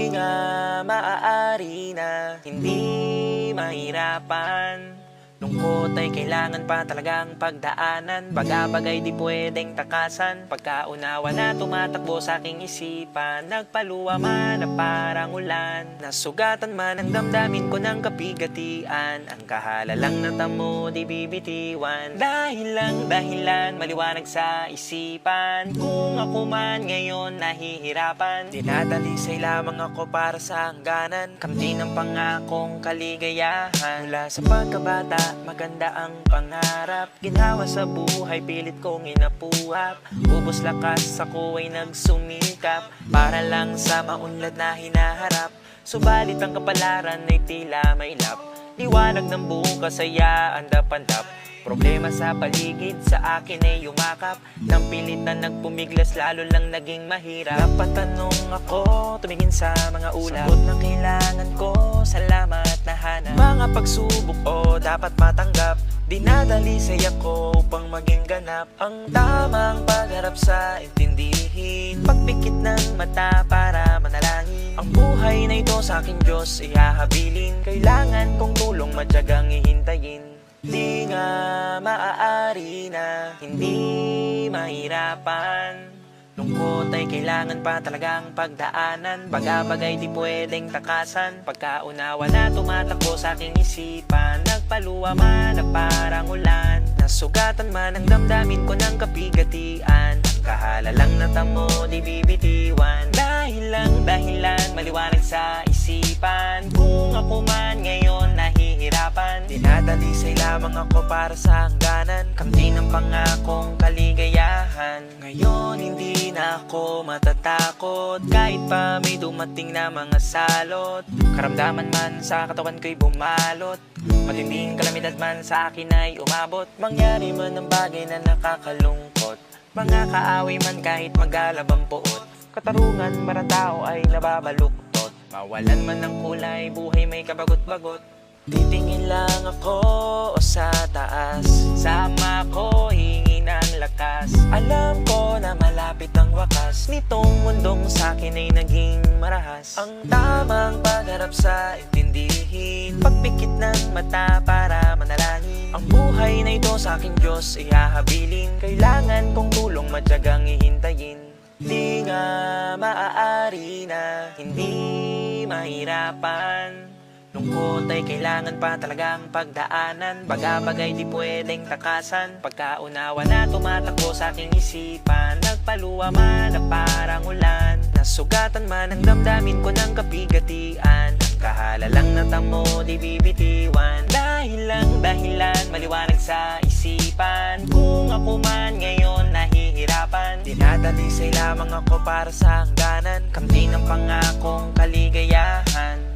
Di nga maaari na hindi mahirapan. Lungkot ay kailangan pa talagang pagdaanan. Bagay di pwedeng takasan. Pagkaunawa na tumatakbo sa aking isipan, nagpaluwa man na parang ulan. Nasugatan man ang damdamin ko ng kapigatian. Ang kahala lang na tamo di bibitiwan. Dahilan maliwanag sa isipan. Kung ako man ngayon nahihirapan, dinadalisay lamang ako para sa hangganan. Kamtin ng pangakong kaligayahan. Mula sa pagkabata, maganda ang pangarap. Ginawa sa buhay, pilit kong inapuhap. Ubos lakas, ako ay nagsumikap para lang sa maunlad na hinaharap. Subalit ang kapalaran ay tila mailap. Liwanag ng buong kasayaan dapandap. Problema sa paligid, sa akin ay yumakap. Nang pilit na nagpumiglas, lalo lang naging mahirap. Napatanong ako, tumingin sa mga ulap. Sagot na kailangan ko, salamat na hanap. Mga pagsubok o dapat matanggap. Dinadalisay ako upang maging ganap. Ang tamang pagharap sa intindihin. Pagpikit ng mata para manalangin. Ang buhay na ito sa aking Diyos ihahabilin. Kailangan kong tulong matyagang hihintayin. Di nga maaari na hindi mahirapan. Lungkot ay kailangan pa talagang pagdaanan. Bagay di pwedeng takasan. Pagkaunawa na tumatakbo sa aking isipan, nagpaluwa man na parang ulan. Nasugatan man ang damdamin ko ng kapigatian. Ang kahala lang na tamo di bibitiwan. Dahilan maliwanag sa isipan. Kung ako man ngayon nahihirapan, dinadalisay lamang ako para sa hangganan. Kamtin ng pangakong kaligayahan. Ngayon hindi na ako matatakot, kahit pa may dumating na mga salot. Karamdaman man sa katawan ko'y bumalot, matinding kalamidad man sa akin ay umabot. Mangyari man ang bagay na nakakalungkot, mga kaaway man kahit magalabang puot. Katarungan marang tao ay nababaluktot, mawalan man ng kulay, buhay may kabagot-bagot. Titingin lang ako o sa taas, sama ko hingi ng lakas. Alam ko na malapit ang wakas nitong mundong sa'kin ay naging marahas. Ang tamang pagharap sa intindihin, pagpikit ng mata para manalangin. Ang buhay na ito sa aking Diyos ihahabilin. Kailangan kong tulong matyagang hihintayin. Di nga maaari na hindi mahirapan. Lungkot ay kailangan pa talagang pagdaanan. Bagay di pwedeng takasan. Pagkaunawa na tumatakbo sa aking isipan, nagpaluwa man na parang ulan. Nasugatan man ang damdamin ko ng kapigatian. Ang kahala lang na tamo di bibitiwan. Dahilan maliwanag sa isipan. Kung ako man ngayon nahihirapan, dinadalisay lamang ako para sa hangganan. Kamtin ng pangakong kaligayahan.